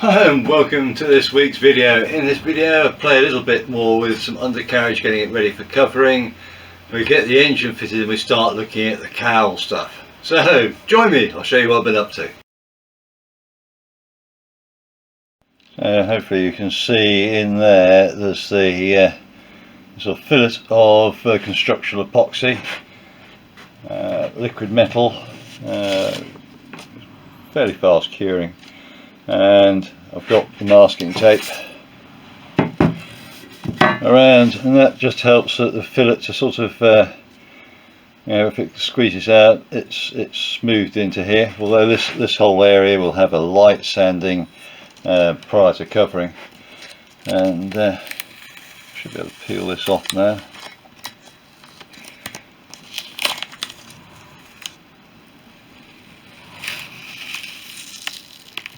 Hi and welcome to this week's video. In this video I play a little bit more with some undercarriage, getting it ready for covering. We get the engine fitted and we start looking at the cowl stuff. So join me, I'll show you what I've been up to. Hopefully you can see in there's the sort of fillet of constructional epoxy, liquid metal, fairly fast curing, and I've got the masking tape around, and that just helps that the fillet to sort of if it squeezes out, it's smoothed into here, although this whole area will have a light sanding prior to covering, and should be able to peel this off now.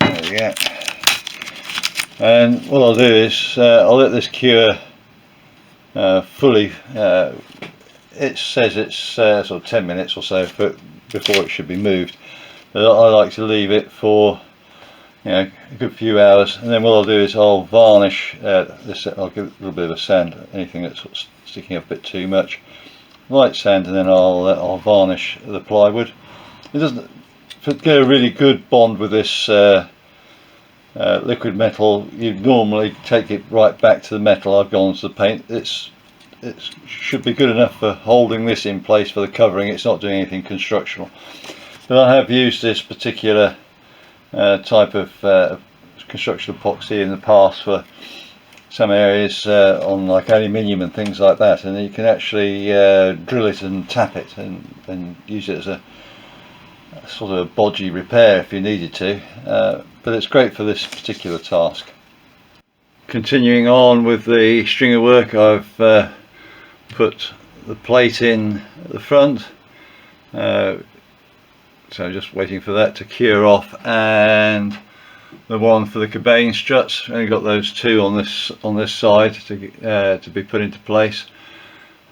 There we go. And what I'll do is I'll let this cure fully. It says it's sort of 10 minutes or so before it should be moved, but I like to leave it for a good few hours, and then what I'll do is I'll varnish this. I'll give it a little bit of a sand, anything that's sort of sticking up a bit too much, light sand, and then I'll varnish the plywood. It doesn't get a really good bond with this liquid metal. You normally take it right back to the metal. I've gone to the paint. It should be good enough for holding this in place for the covering. It's not doing anything constructional, but I have used this particular type of construction epoxy in the past for some areas on like aluminium and things like that, and you can actually drill it and tap it and use it as a sort of a bodgy repair if you needed to, but it's great for this particular task. Continuing on with the stringer work, I've put the plate in at the front, so just waiting for that to cure off, and the one for the cabane struts. Only got those two on this side to be put into place.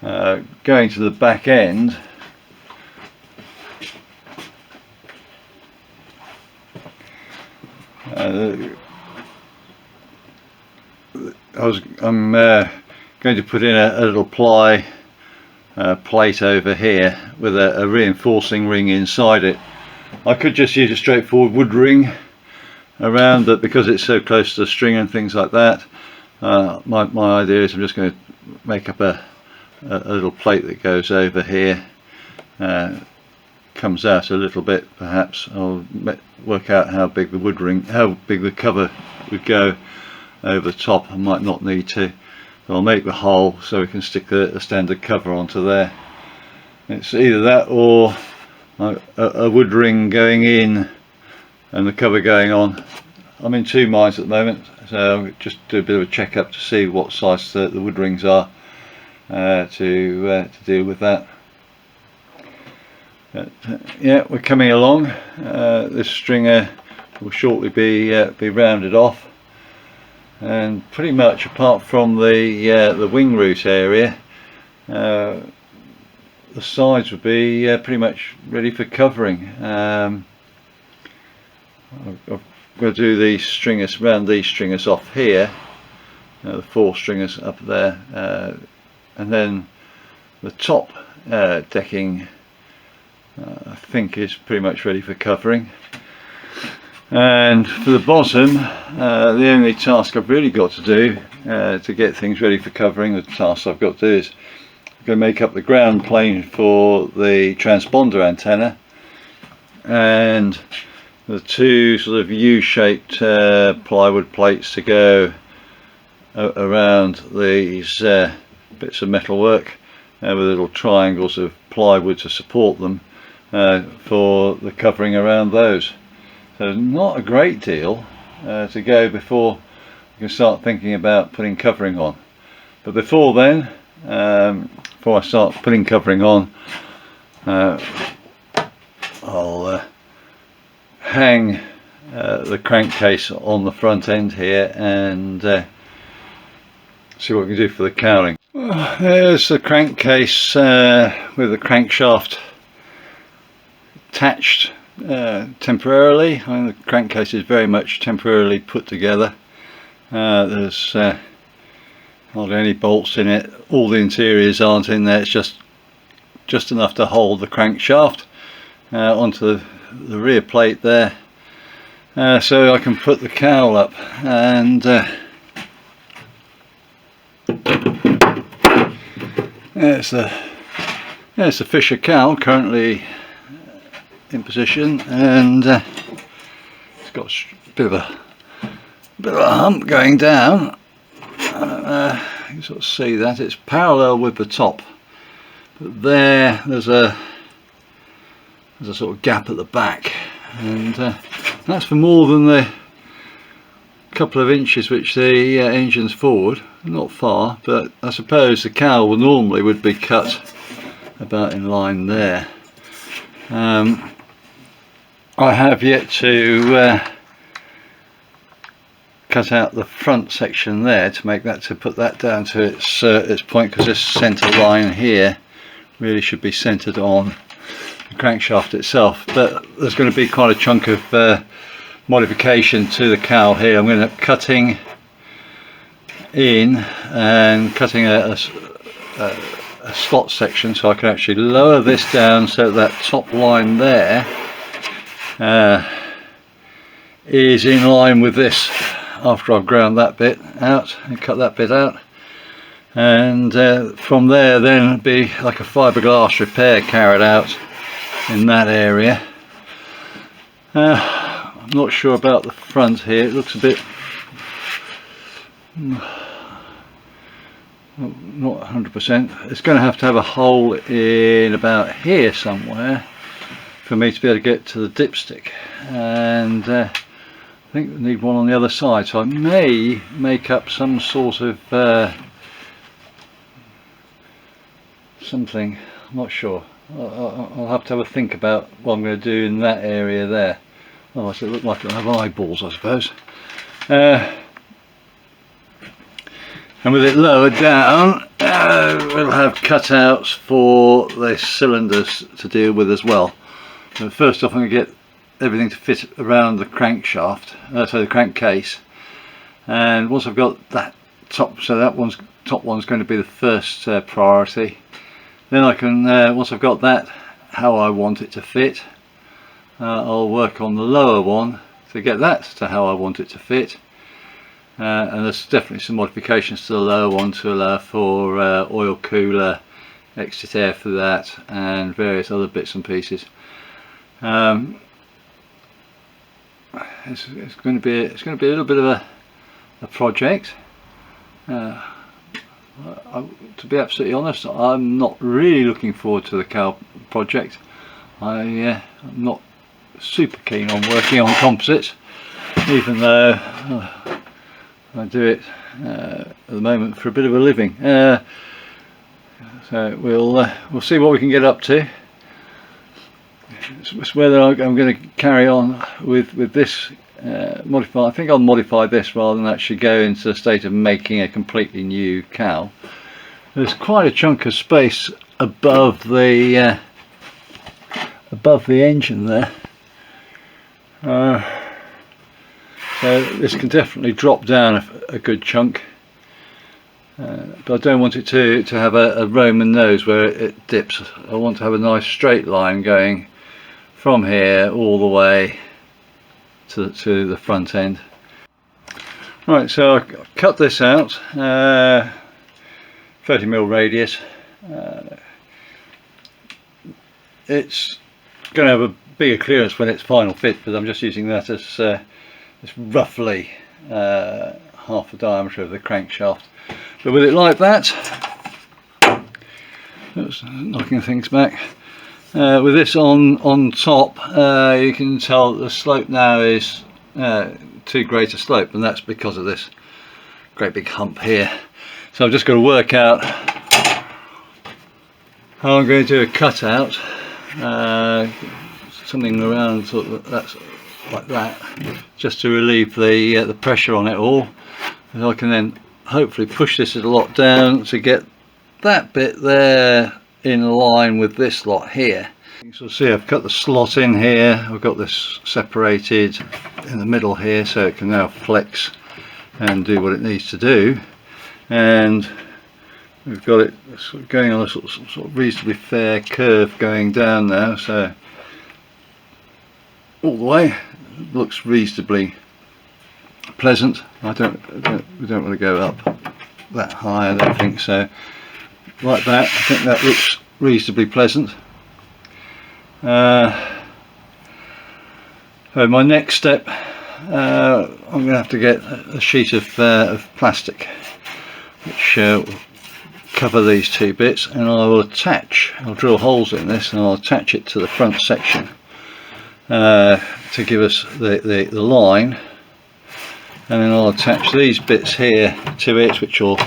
Going to the back end, I'm going to put in a little ply plate over here with a reinforcing ring inside it. I could just use a straightforward wood ring around, but because it's so close to the string and things like that, my idea is I'm just going to make up a little plate that goes over here, comes out a little bit perhaps. I'll work out how big the wood ring, how big the cover would go over the top. I might not need to, but I'll make the hole so we can stick the standard cover onto there. It's either that or a wood ring going in and the cover going on. I'm in two minds at the moment, so I'll just do a bit of a check up to see what size the wood rings are to deal with that. But, yeah, we're coming along. This stringer will shortly be rounded off, and pretty much apart from the wing root area, the sides would be pretty much ready for covering. I've got to do these stringers, round these stringers off here, the four stringers up there, and then the top decking I think is pretty much ready for covering. And for the bottom, the only task I've really got to do to get things ready for covering, the task I've got to do is I'm going to make up the ground plane for the transponder antenna, and the two sort of U-shaped plywood plates to go around these bits of metalwork with little triangles of plywood to support them for the covering around those. So not a great deal to go before you can start thinking about putting covering on. But before then, before I start putting covering on, I'll hang the crankcase on the front end here and see what we can do for the cowling. There's the crankcase with the crankshaft attached temporarily. I mean, the crankcase is very much temporarily put together. There's hardly any bolts in it. All the interiors aren't in there. It's just enough to hold the crankshaft onto the rear plate there, so I can put the cowl up. And there's the Fisher cowl currently in position, and it's got a bit of a hump going down. You can sort of see that it's parallel with the top, but there's a sort of gap at the back, and that's for more than the couple of inches which the engine's forward. Not far, but I suppose the cowl would be cut about in line there. I have yet to cut out the front section there to put that down to its point, because this centre line here really should be centred on the crankshaft itself. But there's going to be quite a chunk of modification to the cowl here. I'm going to cutting in and cutting a slot section so I can actually lower this down so that top line there is in line with this, after I've ground that bit out and cut that bit out. And from there then it'd be like a fiberglass repair carried out in that area. I'm not sure about the front here. It looks a bit not 100%. It's going to have a hole in about here somewhere for me to be able to get to the dipstick, and I think we need one on the other side, so I may make up some sort of something. I'm not sure. I'll have to have a think about what I'm going to do in that area there. Otherwise it looks like it'll have eyeballs, I suppose. And with it lowered down, we'll have cutouts for the cylinders to deal with as well. So first off, I'm going to get everything to fit around the crankshaft, so the crankcase. And once I've got that top, so that top one's going to be the first priority. Then I can, once I've got that how I want it to fit, I'll work on the lower one to get that to how I want it to fit. And there's definitely some modifications to the lower one to allow for oil cooler, exit air for that, and various other bits and pieces. It's going to be a little bit of a project. To be absolutely honest, I'm not really looking forward to the cowl project. I'm not super keen on working on composites, even though I do it at the moment for a bit of a living. So we'll see what we can get up to. It's whether I'm going to carry on with this modify. I think I'll modify this rather than actually go into the state of making a completely new cowl. There's quite a chunk of space above the engine there. So this can definitely drop down a good chunk, but I don't want it to have a Roman nose where it dips. I want to have a nice straight line going from here all the way to the front end. Right, so I cut this out, 30mm radius. It's going to have a bigger clearance when it's final fit, but I'm just using that as it's roughly half the diameter of the crankshaft. But with it like that, oops, knocking things back. With this on top, you can tell the slope now is too great a slope, and that's because of this great big hump here. So I've just got to work out how I'm going to do a cutout, something around sort of that's like that, just to relieve the pressure on it all. And I can then hopefully push this a lot down to get that bit there in line with this lot here, You can sort of see I've cut the slot in here. I've got this separated in the middle here so it can now flex and do what it needs to do, and we've got it sort of going on a sort of reasonably fair curve going down now, so all the way looks reasonably pleasant. We don't want to go up that high, I don't think so. Like that, I think that looks reasonably pleasant. So my next step, I'm going to have to get a sheet of plastic which will cover these two bits, and I'll drill holes in this and I'll attach it to the front section to give us the line, and then I'll attach these bits here to it which will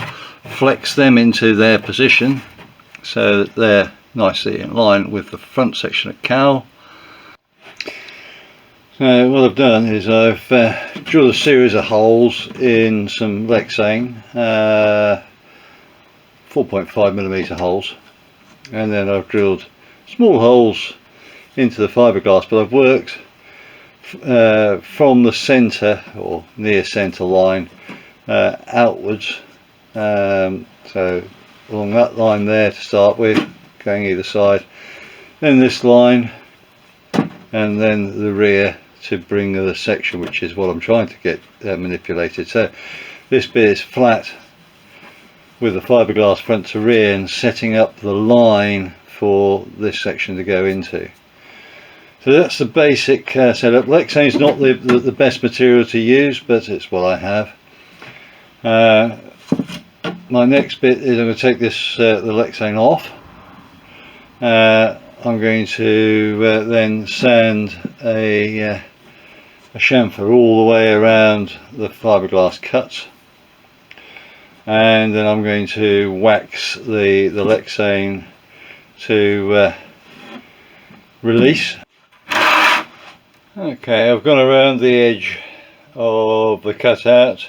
flex them into their position so that they're nicely in line with the front section of cowl. So what I've done is I've drilled a series of holes in some Lexane 4.5mm holes, and then I've drilled small holes into the fiberglass, but I've worked from the centre or near centre line outwards, so along that line there to start with, going either side, then this line, and then the rear to bring the section, which is what I'm trying to get manipulated. So this bit is flat with the fiberglass front to rear and setting up the line for this section to go into. So that's the basic setup. Lexane is not the best material to use, but it's what I have. My next bit is I'm going to take this the Lexane off. I'm going to then sand a chamfer all the way around the fiberglass cuts, and then I'm going to wax the Lexane to release. Okay, I've gone around the edge of the cutout,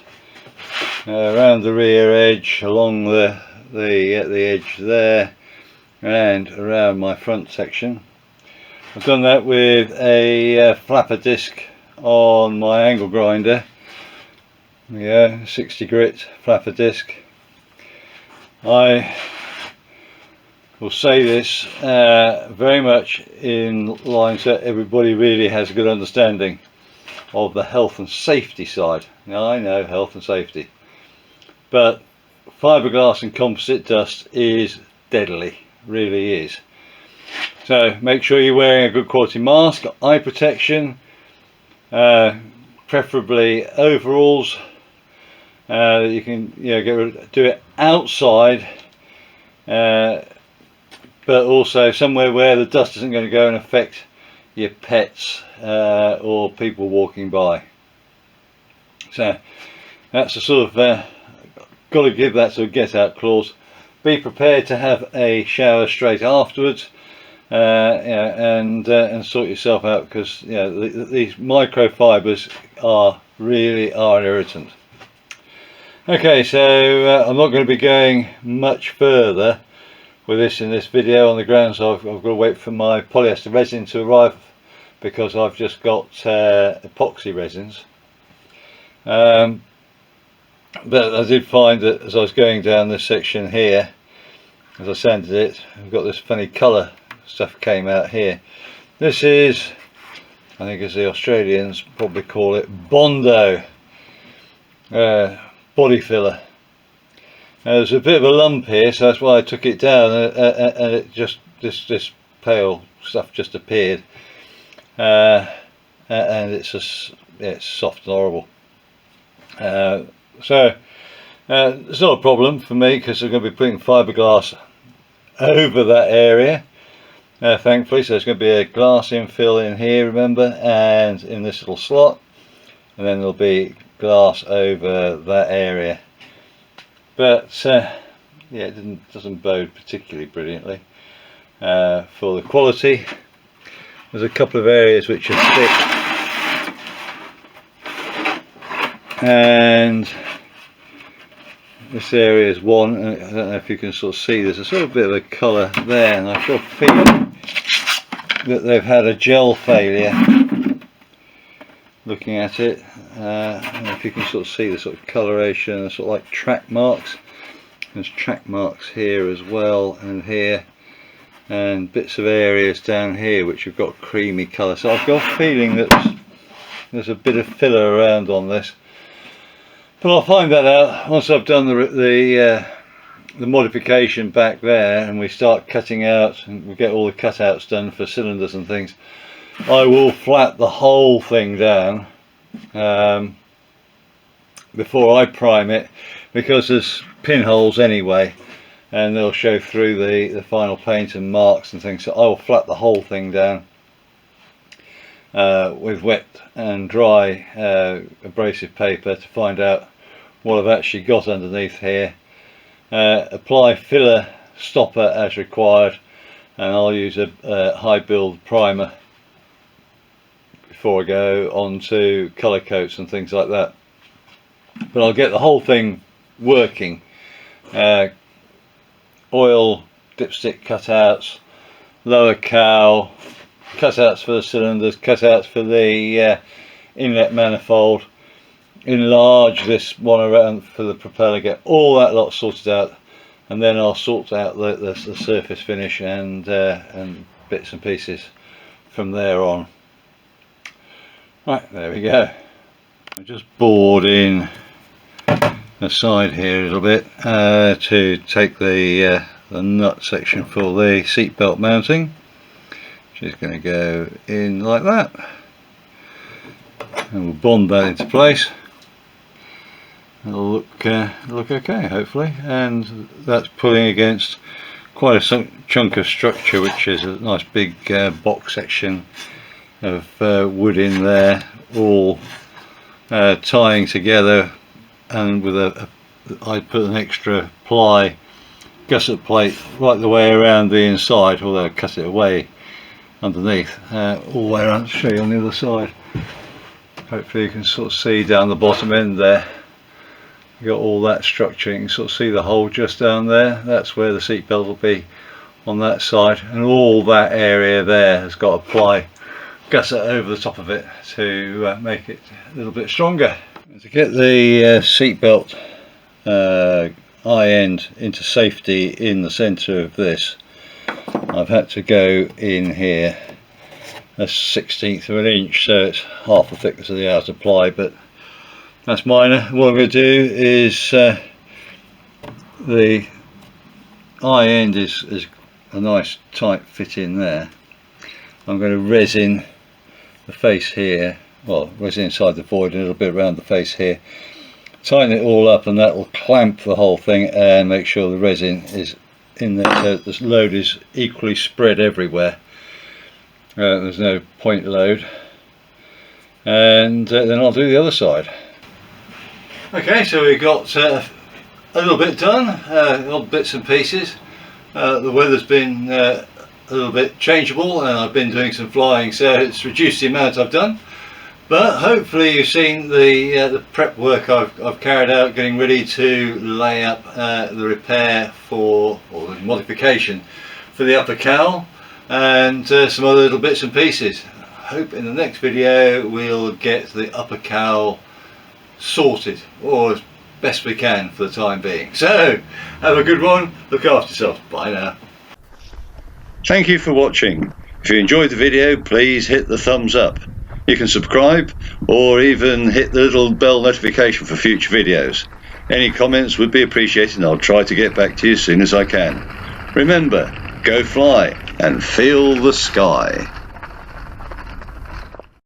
around the rear edge, along the edge there, and around my front section. I've done that with a flapper disc on my angle grinder, 60 grit flapper disc. I will say this very much in line so everybody really has a good understanding of the health and safety side. Now I know health and safety, but fiberglass and composite dust is deadly, really is. So make sure you're wearing a good quality mask, eye protection, preferably overalls. You can do it outside, but also somewhere where the dust isn't going to go and affect your pets or people walking by. So that's a sort of got to give that sort of get out clause. Be prepared to have a shower straight afterwards, and sort yourself out, because these microfibers really are an irritant. Okay, so I'm not going to be going much further with this in this video, on the grounds I've got to wait for my polyester resin to arrive, because I've just got epoxy resins. But I did find that as I was going down this section here, as I sanded it, I've got this funny colour stuff came out here. This is, I think as the Australians probably call it, Bondo body filler. Now, there's a bit of a lump here, so that's why I took it down, and it just this pale stuff just appeared, and it's just it's soft and horrible. So it's not a problem for me, because I'm going to be putting fiberglass over that area, thankfully. So there's going to be a glass infill in here, remember, and in this little slot, and then there'll be glass over that area. But yeah, it doesn't bode particularly brilliantly for the quality. There's a couple of areas which are thick, and this area is one, and I don't know if you can sort of see, there's a sort of bit of a colour there, and I sort of feel that they've had a gel failure. Looking at it, I don't know if you can sort of see the sort of coloration, the sort of like track marks. There's track marks here as well, and here, and bits of areas down here which have got creamy colour. So I've got a feeling that there's a bit of filler around on this, but I'll find that out once I've done the modification back there, and we start cutting out, and we get all the cutouts done for cylinders and things. I will flat the whole thing down before I prime it, because there's pinholes anyway, and they'll show through the final paint and marks and things. So I will flat the whole thing down with wet and dry abrasive paper to find out what I've actually got underneath here. Apply filler stopper as required, and I'll use a high build primer before I go on to colour coats and things like that. But I'll get the whole thing working. Oil dipstick cutouts, lower cowl, cutouts for the cylinders, cutouts for the inlet manifold, enlarge this one around for the propeller, get all that lot sorted out, and then I'll sort out the surface finish and bits and pieces from there on. Right, there we go. I just bored in the side here a little bit to take the nut section for the seat belt mounting, which is going to go in like that, and we'll bond that into place. It'll look okay, hopefully, and that's pulling against quite a chunk of structure, which is a nice big box section of wood in there, all tying together, and with I put an extra ply gusset plate right the way around the inside, although I cut it away underneath, all the way around. I'll show you on the other side. Hopefully you can sort of see down the bottom end there. You got all that structure, you can sort of see the hole just down there. That's where the seat belt will be, on that side, and all that area there has got a ply gusset over the top of it to make it a little bit stronger. To get the seat belt eye end into safety in the centre of this, I've had to go in here a 1/16 of an inch, so it's half the thickness of the outer ply, but that's minor. What I'm going to do is the eye end is a nice tight fit in there. I'm going to resin the face here, well, resin inside the void, a little bit around the face here, tighten it all up, and that will clamp the whole thing and make sure the resin is in there so the load is equally spread everywhere. There's no point load, and then I'll do the other side. Okay, so we've got a little bit done, little bits and pieces. The weather's been a little bit changeable, and I've been doing some flying, so it's reduced the amount I've done. But hopefully you've seen the prep work I've carried out, getting ready to lay up the repair for, or the modification for the upper cowl, and some other little bits and pieces. I hope in the next video we'll get the upper cowl sorted, or as best we can for the time being. So have a good one, look after yourself, bye now. Thank you for watching. If you enjoyed the video, please hit the thumbs up. You can subscribe or even hit the little bell notification for future videos. Any comments would be appreciated, and I'll try to get back to you as soon as I can. Remember, go fly and feel the sky.